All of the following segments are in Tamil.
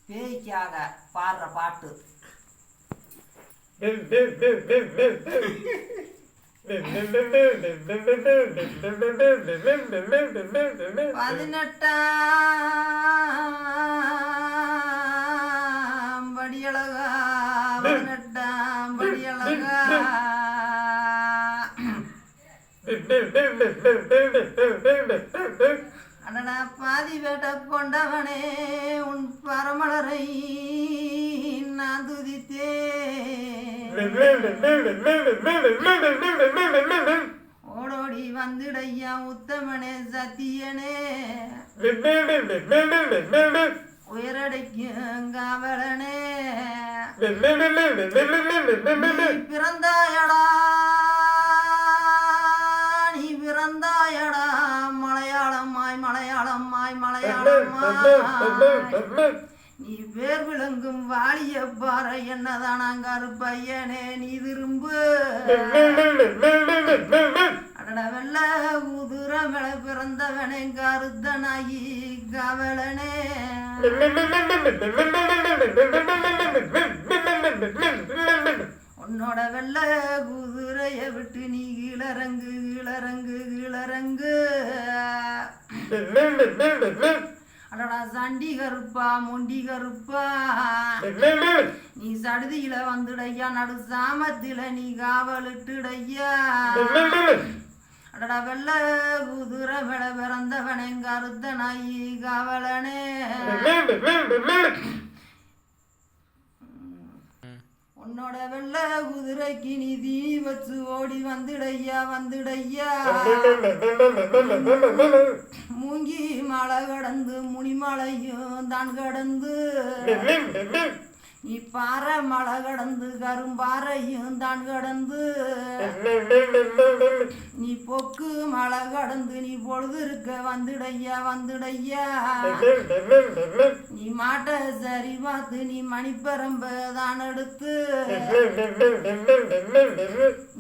பேய்க்காக பாடுற பாட்டு. பதினெட்டாம் படியழகா, 18ஆம் படியழகா, அடடா பாதி வேட்ட கொண்டவனே, உன் பரமலரை நான் துதித்தேன். ஓடோடி வந்துடையா உத்தமனே சத்தியனே, உயரடைக்கும் காவலனே, பிறந்தாயடா நீ பிறந்தாயடா, மலையாளமாய் மலையாளமாய் மலையாளமாய் நீ பேர் விளங்கும் வாலிய பாற, என்னதான் கருப்பையனே நீ திரும்பு. அடட வெள்ள குதிர மேல பிறந்தவனே கருத்தனாகி காவலனே, உன்னோட வெள்ள குதிரைய விட்டு நீ கீழறங்கு கீழறங்கு கீழறங்கு. அடடா சண்டி கருப்பா மொண்டி கருப்பா, நீ சடுதியில வந்துடையா, நடு சாமத்தில நீ காவலிட்டுடையா. அடடா வெள்ள குதிர மேல பிறந்தவனே கருத்த நாயி காவலனே, உன்னோட வெள்ள குதிரைக்கு நீ தீ வச்சு ஓடி வந்துடையா வந்துடையா. மூங்கி மலை கடந்து முனிமலையும் தான் கடந்து, நீ பாறை மலை கடந்து கரும்பாறையும் தான் கடந்து, நீ பொக்கு மலை கடந்து நீ பொழுது இருக்க வந்துடையா வந்துடையா. நீ மாட்டை சரி பார்த்து நீ மணிப்பரம்ப தான் எடுத்து,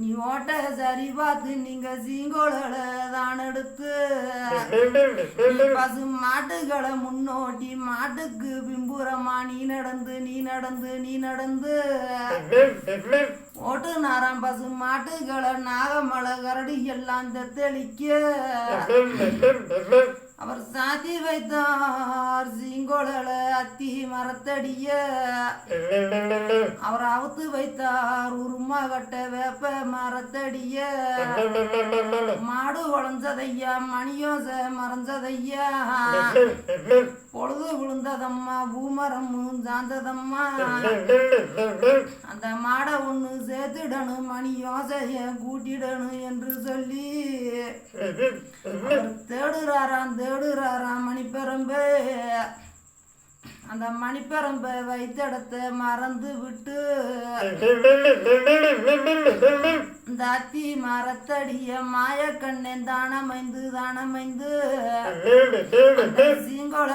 நீ ஓட்ட சரி பார்த்து நீங்க சீங்கோள தான் எடுத்து, நீ பசு மாட்டுகளை முன்னோட்டி மாட்டுக்கு பிம்புறமா நீ நடந்து நீ நடந்து நீ நடந்து. ஓட்டு நாராம் பசு மாட்டுகளை நாகமலை கரடி எல்லாம் தெளிக்க, அவர் சாத்தி வைத்தார் சீங்கோள அத்தி மரத்தடிய, அவர் அவுத்து வைத்தார் உருமா கட்ட வேப்ப மரத்தடிய. மாடு வளைஞ்சதையா மணியோச மறைஞ்சதையா, பொழுது விழுந்ததம்மா பூமரமும் சாஞ்சதம்மா. அந்த மாடை ஒண்ணு சேர்த்துடணும் மணி யோசைய கூட்டிடணும் என்று சொல்லி தேடுறாராம் தேடுறாராம் மணிப்பெரம்பு. அந்த மணிப்பெரம்பை வைத்த இடத்தை மறந்து விட்டு, இந்த அத்தி மரத்தடிய மாயக்கண்ணன் தானமைந்து தானமைந்து சீங்கோள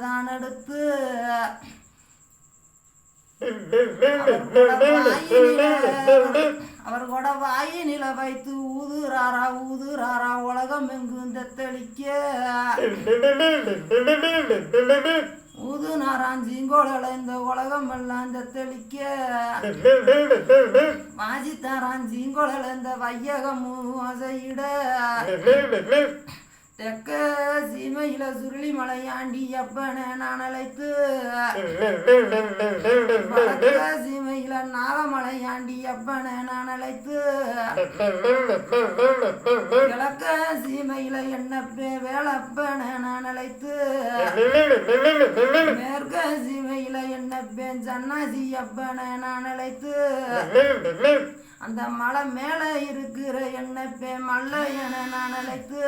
தான் எடுத்து, அவர் கூட வாயினில வைத்து ஊதுறாரா ஊதுறாரா உலகம் எங்கும் தெளிக்க. ஊதுனாராம் சீங்கோள இந்த உலகம் எல்லாம் தெளிக்க, வாசித்தாராம் சீங்கோள இந்த வையகமும் அசையிட. தெக்க சீமையில சுருளி மலையாண்டி அப்பனை நான் அழைத்து, வடக்க சீமையில நாகமலையாண்டி அப்பனை நான் அழைத்து, கிழக்க சீமையில என்னப்பே வேலப்பனை நான் அழைத்து, மேற்க சீமையில என்னப்பே சன்னாசி அப்பனை நான் அழைத்து, அந்த மலை மேல இருக்கிற என்னப்பே மல்லையனை நான் அழைத்து